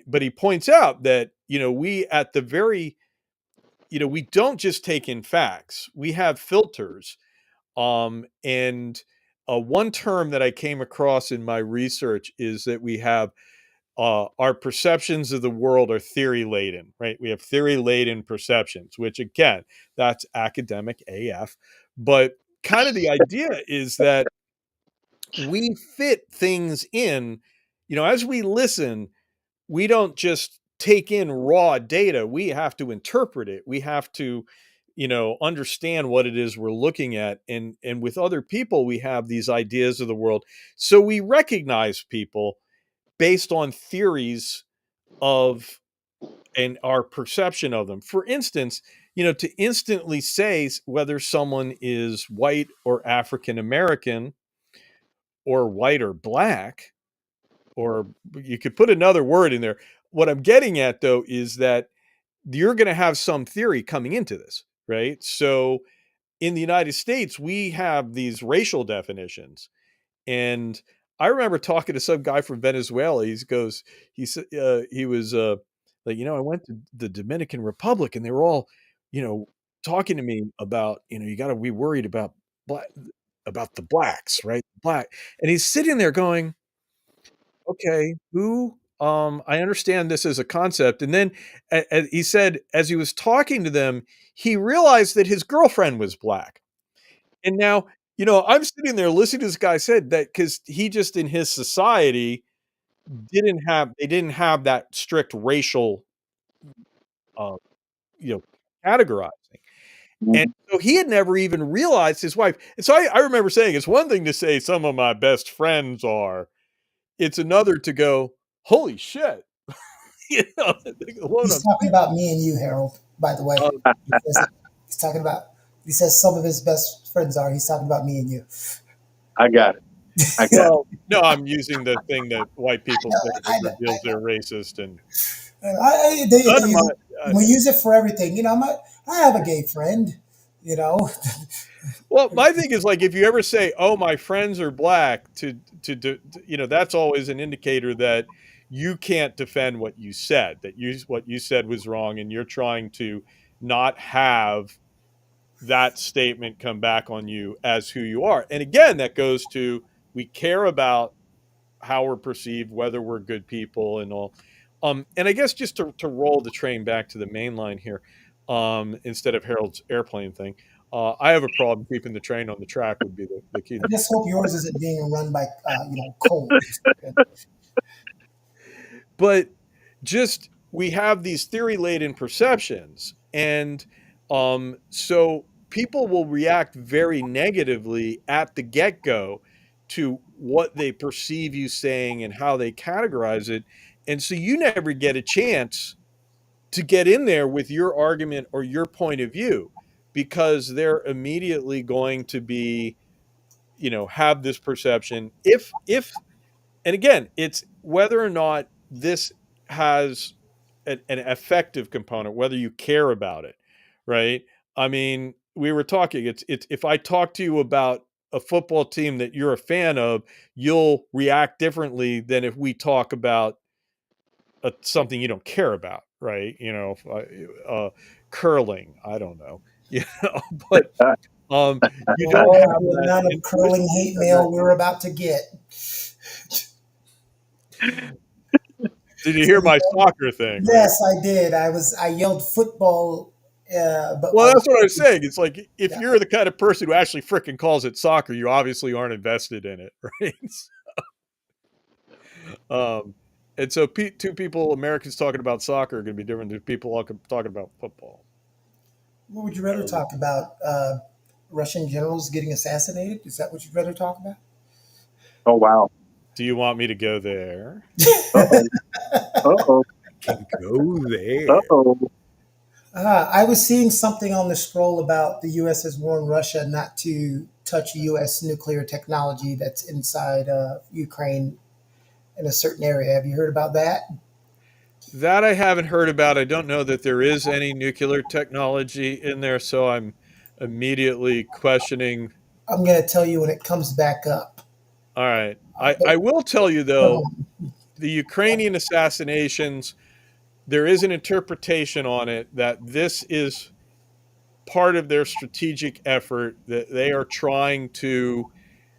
But he points out that, we at the very, we don't just take in facts, we have filters. And one term that I came across in my research is that we have our perceptions of the world are theory laden, right? We have theory laden perceptions, which again, that's academic AF. But kind of the idea is that we fit things in, as we listen, we don't just take in raw data. We have to interpret it. We have to, understand what it is we're looking at. And with other people, we have these ideas of the world. So we recognize people based on theories of and our perception of them. For instance, to instantly say whether someone is white or African American or white or black, or you could put another word in there. What I'm getting at though is that you're going to have some theory coming into this, right? So in the United States, we have these racial definitions. And I remember talking to some guy from Venezuela. He said, he was like, I went to the Dominican Republic and they were all, you know, talking to me about, you got to be worried about black, about the blacks, right? Black. And he's sitting there going, okay, I understand this as a concept. And then he said, as he was talking to them, he realized that his girlfriend was black. And now, I'm sitting there listening to this guy said that because he just in his society they didn't have that strict racial, uh, you know, categorizing. And Mhm. so he had never even realized his wife. And so I remember saying, it's one thing to say some of my best friends are, it's another to go, holy shit. Alone He's I'm talking sleeping. about me and you, Harold, by the way. Um, He says, he's talking about, he says some of his best friends are. He's talking about me and you. I got it. I got it. well, no, I'm using the thing that white people say that I know, I reveals they're racist, and know. none of my. We use it for everything. I have a gay friend, you know. Well, my thing is like if you ever say, "Oh, my friends are black," that's always an indicator that you can't defend what you said. That what you said was wrong, and you're trying to not have that statement come back on you as who you are. And again, that goes to we care about how we're perceived, whether we're good people and all. And I guess just to roll the train back to the main line here, instead of Harold's airplane thing. I have a problem keeping the train on the track would be the key. I just hope yours isn't being run by coal. But just we have these theory laden perceptions, and so people will react very negatively at the get go to what they perceive you saying and how they categorize it, and so you never get a chance to get in there with your argument or your point of view, because they're immediately going to be, have this perception. If And again, it's whether or not this has an effective component, whether you care about it, right? I mean, we were talking, it's if I talk to you about a football team that you're a fan of, you'll react differently than if we talk about something you don't care about, right? Curling, I don't know, but you don't Oh, have the that amount of curling intuition. hate mail we're about to get. Did you hear my soccer thing, right? Yes, I did. I yelled football, but Well, that's what I was saying. It's like if yeah. you're the kind of person who actually freaking calls it soccer, you obviously aren't invested in it, right? um, and so two people, Americans talking about soccer, are going to be different than people talking about football. What would you rather talk about? Russian generals getting assassinated? Is that what you'd rather talk about? Oh wow. Do you want me to go there? Uh oh. Uh oh. Can go there. Uh oh. I was seeing something on the scroll about the U.S. has warned Russia not to touch U.S. nuclear technology that's inside Ukraine in a certain area. Have you heard about that? That I haven't heard about. I don't know that there is any nuclear technology in there, so I'm immediately questioning. I'm going to tell you when it comes back up. All right. But I will tell you, though, the Ukrainian assassinations, there is an interpretation on it that this is part of their strategic effort, that they are trying to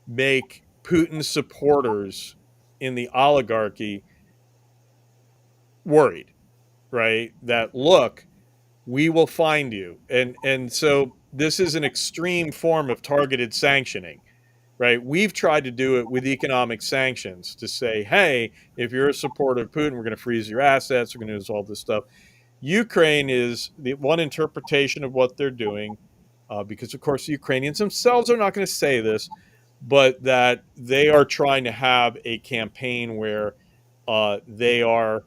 make Putin's supporters in the oligarchy worried, right? That look, we will find you. And so this is an extreme form of targeted sanctioning, right? We've tried to do it with economic sanctions to say, hey, if you're a supporter of Putin, we're going to freeze your assets, we're going to do all this stuff. Ukraine is the one interpretation of what they're doing, because, of course, the Ukrainians themselves are not going to say this, but that they are trying to have a campaign where they are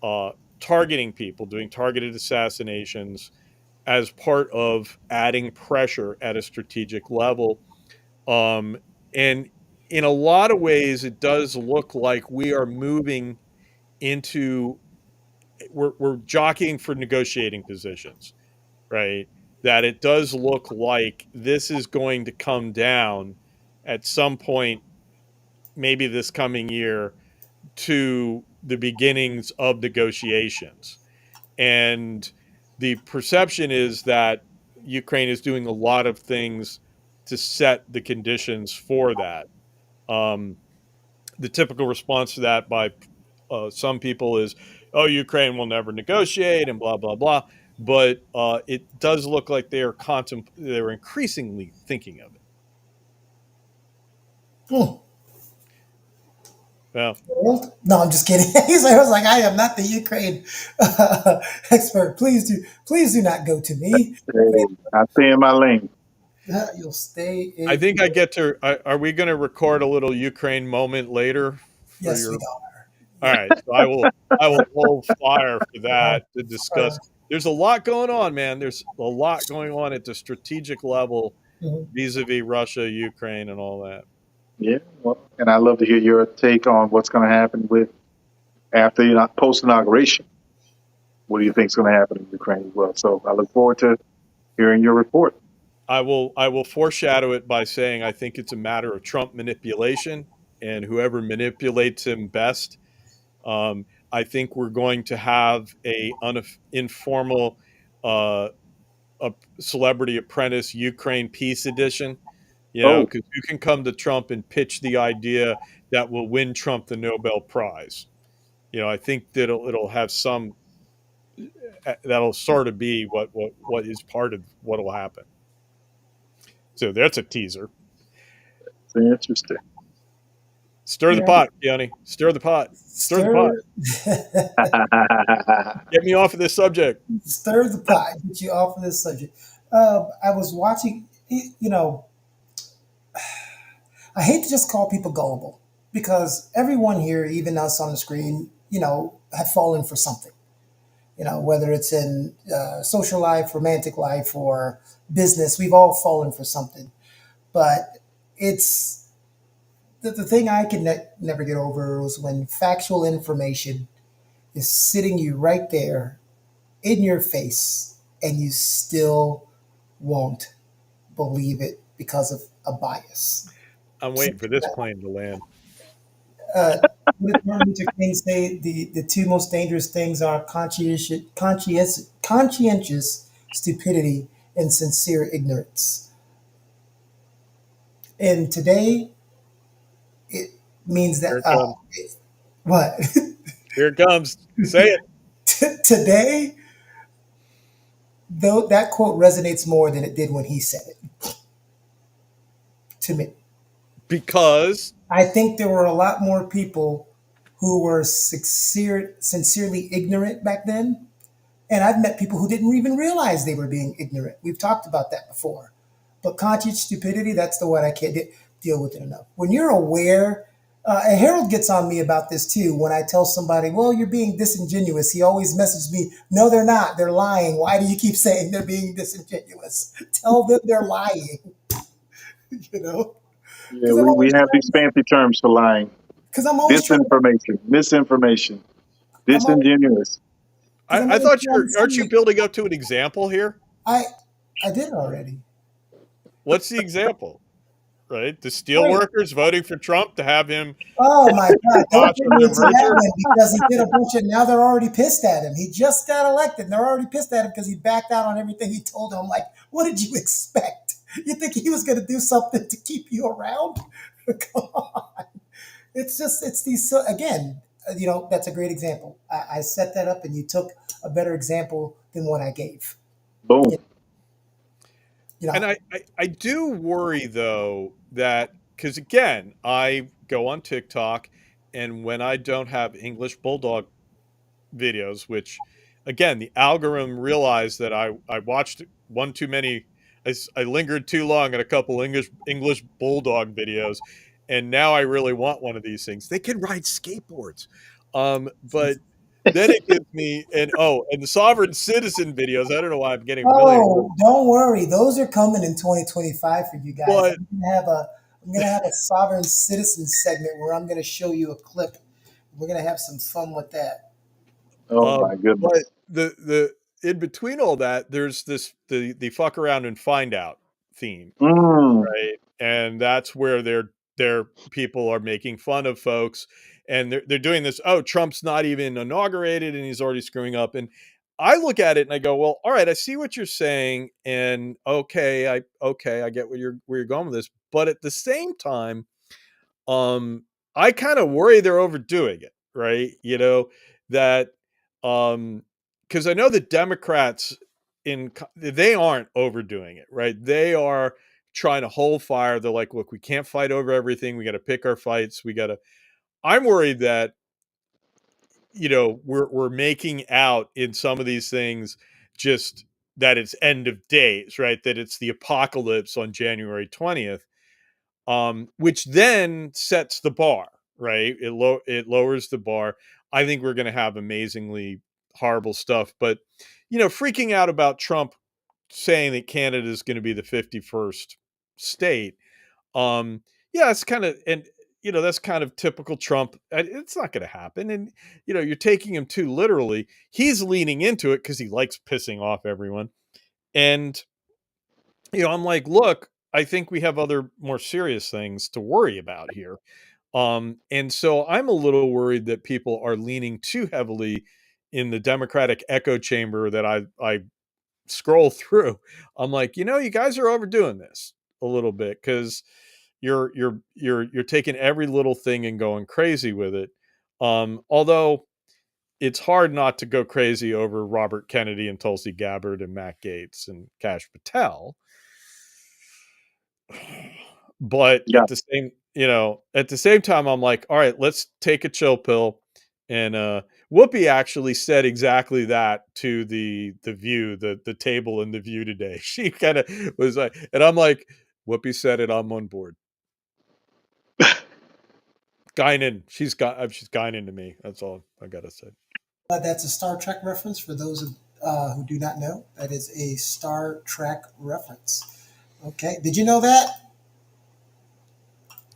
uh, targeting people, doing targeted assassinations as part of adding pressure at a strategic level. And in a lot of ways, it does look like we are moving into, we're jockeying for negotiating positions, right? That it does look like this is going to come down at some point, maybe this coming year, to the beginnings of negotiations. And the perception is that Ukraine is doing a lot of things to set the conditions for that. Um, the typical response to that by some people is, "Oh, Ukraine will never negotiate," and blah blah blah. But it does look like they're increasingly thinking of it. Hmm. Well, No, I'm just kidding. I was like, I am not the Ukraine expert. Please do not go to me. Hey, I stay in my lane. You'll stay I in. think I get to. Are we going to record a little Ukraine moment later for Yes, we your? are. All Yeah. right, so I will hold fire for that to discuss. There's a lot going on, man. There's a lot going on at the strategic level Mhm. vis-a-vis Russia, Ukraine, and all that. Yeah. Well, and I'd love to hear your take on what's going to happen with after post inauguration. What do you think is going to happen in Ukraine as well? So I look forward to hearing your report. I will foreshadow it by saying I think it's a matter of Trump manipulation, and whoever manipulates him best. I think we're going to have a informal uh, a Celebrity Apprentice Ukraine Peace Edition. Oh, Because you can come to Trump and pitch the idea that will win Trump the Nobel Prize. I think that it'll have some, that'll sort of be what is part of what will happen. So that's a teaser. It's interesting. Stir the Yeah. pot, Keone. Stir the pot. Stir the pot. Get me off of this subject. Stir the pot. Get you off of this subject. I was watching. You know, I hate to just call people gullible because everyone here, even us on the screen, have fallen for something. Whether it's in social life, romantic life, or business, we've all fallen for something. But it's the thing I can never get over is when factual information is sitting you right there in your face and you still won't believe it because of a bias. I'm waiting for this plane to land. What did Martin Luther King say? The two most dangerous things are conscientious stupidity and sincere ignorance. And today, it means Here that it comes. what Here it comes. Say it. today, though that quote resonates more than it did when he said it. To me, Because I think there were a lot more people who were sincerely ignorant back then. And I've met people who didn't even realize they were being ignorant. We've talked about that before. But conscious stupidity, that's the one I can't deal with it enough. When you're aware, and Harold gets on me about this too. When I tell somebody, well, you're being disingenuous, he always messages me, no, they're not. They're lying. Why do you keep saying they're being disingenuous? Tell them they're lying, you know? Yeah, Because I'm we always have trying these fancy terms for lying. because I'm always trying Disinformation, misinformation, I'm always, disingenuous. because I'm I always thought trying to aren't you see. building up to an example here? I I did it already. What's the example? Right? The steel Wait. workers voting for Trump to have him Oh my God! Don't sponsor get me their into that merger? one because he did a bunch of. Now they're already pissed at him. He just got elected, and they're already pissed at him because he backed out on everything he told them. I'm like, what did you expect? You think he was going to do something to keep you around? Come on! It's these. So again, that's a great example. I set that up, and you took a better example than what I gave. Boom. You you And know, I do worry though that because again, I go on TikTok and when I don't have English Bulldog videos, which again, the algorithm realized that I watched one too many. I lingered too long at a couple English Bulldog videos, and now I really want one of these things. They can ride skateboards, but then it gives me and the sovereign citizen videos. I don't know why I'm getting a million of them, oh, don't worry. Those are coming in 2025 for you guys. but I'm gonna have a sovereign citizen segment where I'm gonna show you a clip. We're gonna have some fun with that. Oh Um, my but goodness. the in between all that, there's the fuck around and find out theme, Mm. right? And that's where their people are making fun of folks, and they're doing this. Oh, Trump's not even inaugurated, and he's already screwing up. And I look at it and I go, well, all right, I see what you're saying, and okay, I get where you're going with this, but at the same time, I kind of worry they're overdoing it, right? That because I know the Democrats they aren't overdoing it, right? They are trying to hold fire. They're like, look, we can't fight over everything. We got to pick our fights. We got to. I'm worried that we're making out in some of these things just that it's end of days, right? That it's the apocalypse on January 20th, which then sets the bar, right? It lowers the bar. I think we're going to have amazingly horrible stuff, but freaking out about Trump saying that Canada is going to be the 51st state, yeah, it's kind of and that's kind of typical Trump. It's not going to happen, and you're taking him too literally. He's leaning into it because he likes pissing off everyone, and I'm like, look, I think we have other more serious things to worry about here. And so I'm a little worried that people are leaning too heavily in the Democratic echo chamber that I scroll through. I'm like, you guys are overdoing this a little bit because you're taking every little thing and going crazy with it. Although it's hard not to go crazy over Robert Kennedy and Tulsi Gabbard and Matt Gaetz and Kash Patel. But Yeah. at the same time, I'm like, all right, let's take a chill pill. And Whoopi actually said exactly that to the View, the table in the View today. She kind of was like, and I'm like, Whoopi said it, I'm on board. Guinan, she's Guinan to me. That's all I gotta say. That's a Star Trek reference for those who do not know. That is a Star Trek reference. Okay, did you know that?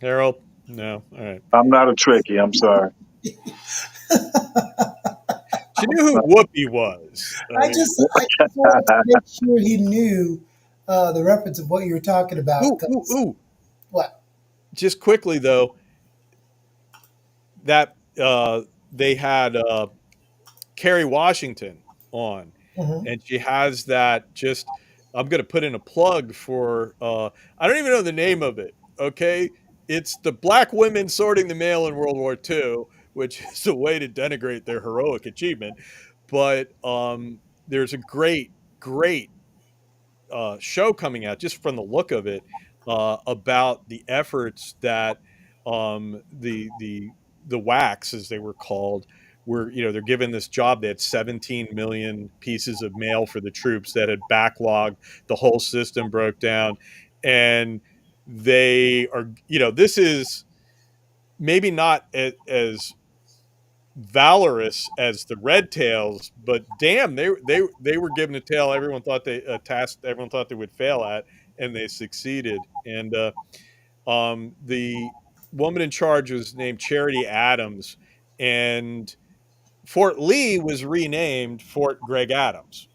Harold, no, all right. I'm not a Trekkie. I'm sorry. She knew who Whoopi was. I just wanted to make sure he knew the reference of what you were talking about. Ooh. What? Just quickly though, that they had Kerry Washington on, Mm-hmm. and she has that. Just I'm going to put in a plug for. I don't even know the name of it. Okay, it's the Black women sorting the mail in World War II, which is a way to denigrate their heroic achievement. But there's a great show coming out just from the look of it about the efforts that the WACs, as they were called, were, they're given this job. They had 17 million pieces of mail for the troops that had backlogged. The whole system broke down, and they are, this is maybe not as valorous as the Red Tails, but damn, they were given a tail everyone thought they a task everyone thought they would fail at, and they succeeded. And the woman in charge was named Charity Adams, and Fort Lee was renamed Fort Greg Adams.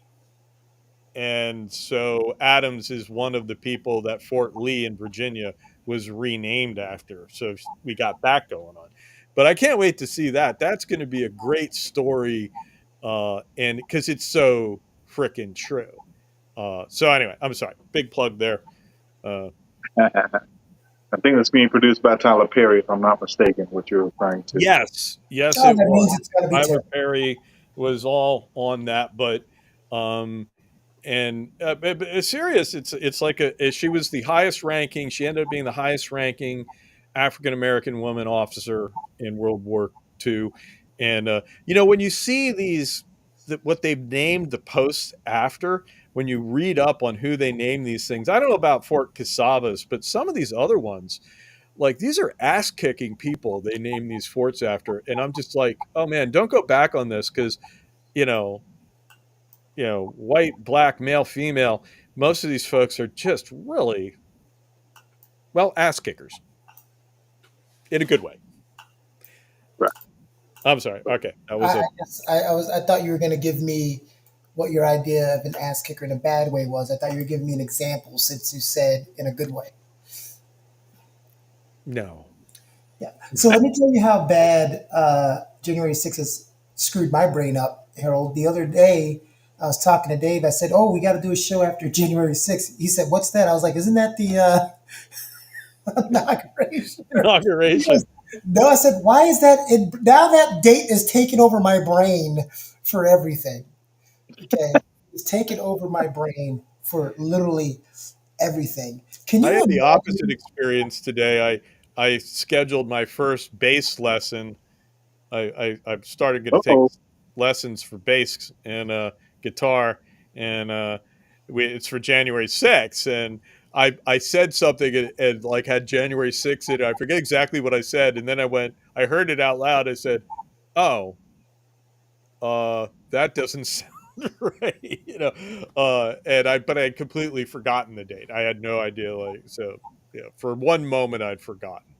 And so Adams is one of the people that Fort Lee in Virginia was renamed after. So we got that going on. But I can't wait to see that. That's going to be a great story, and because it's so freaking true. So anyway, I'm sorry. Big plug there. I think it's being produced by Tyler Perry, if I'm not mistaken, what you're referring to. Yes, Oh, it that means was. it's got to be Tyler terrible. Perry was all on that, but it's serious. It's like she was the highest ranking. She ended up being the highest ranking African American woman officer in World War II. And when you see what they've named the posts after, when you read up on who they name these things, I don't know about Fort Casavas, but some of these other ones, like, these are ass kicking people they name these forts after, and I'm just like, oh man, don't go back on this, because you know white, black, male, female, most of these folks are just really, well, ass kickers in a good way. Right. I'm sorry. Okay, that was I thought you were going to give me what your idea of an ass kicker in a bad way was. I thought you were giving me an example, since you said in a good way. no. Yeah. So let me tell you how bad January 6th has screwed my brain up, Harold. The other day, I was talking to Dave. I said, "Oh, we got to do a show after January 6th." He said, "What's that?" I was like, "Isn't that the inauguration?" Inauguration. No, I said, "Why is that?" Now that date is taking over my brain for everything. Okay, it's taken over my brain for literally everything. Can I you had the opposite imagine? experience today. I scheduled my first bass lesson. I've started going to take Uh-oh. lessons for bass and guitar, and it's for January 6th. And I said something and like had January 6th in it. I forget exactly what I said, and then I heard it out loud. I said, "Oh, that doesn't sound right," but I had completely forgotten the date. I had no idea. For one moment, I'd forgotten.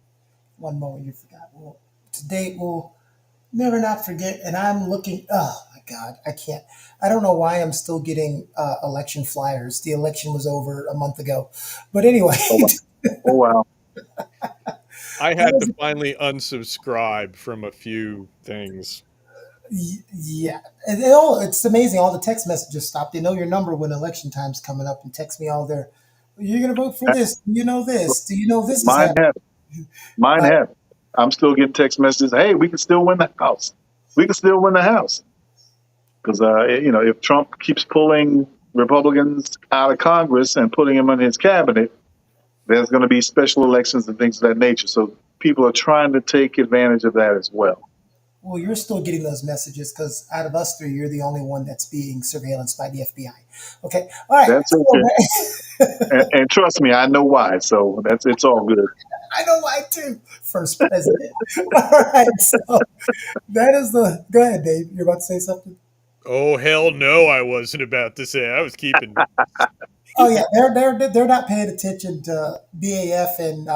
One moment you forgot. Well, today we'll never not forget. And I'm looking. Oh my God, I can't. I don't know why I'm still getting election flyers. The election was over a month ago, but anyway. Oh, wow. Oh, wow. I had to finally unsubscribe from a few things. Yeah, it's amazing. All the text messages stopped. They know your number when election time's coming up and text me all their. You're gonna vote for this. Do you know this? Do you know this is Mine happening? have. Mine Uh, have. I'm still getting text messages. Hey, we can still win the House. We can still win the House. Because, if Trump keeps pulling Republicans out of Congress and putting them in his cabinet, There's going to be special elections and things of that nature. So people are trying to take advantage of that as well. Well, you're still getting those messages because out of us three, you're the only one that's being surveillanced by the FBI. Okay. All right. That's okay. And trust me, I know why. So it's all good. I know why too. First president. All right. So that is the. Go ahead, Dave. You're about to say something. Oh hell no! I wasn't about to say. I was keeping. Oh yeah, they're not paying attention to BAF and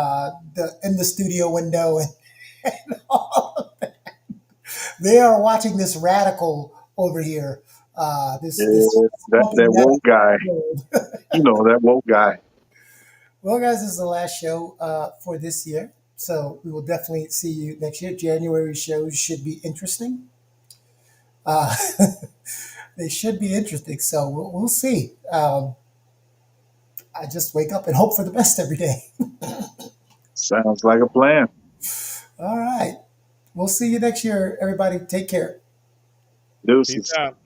the in the studio window and all. They are watching this radical over here. This Yeah, that woke guy. That woke guy. Well, guys, this is the last show for this year, so we will definitely see you next year. January shows should be interesting. Uh, they should be interesting, so we'll see. I just wake up and hope for the best every day. Sounds like a plan. All right, we'll see you next year, everybody. Take care. Deuces. Peace out.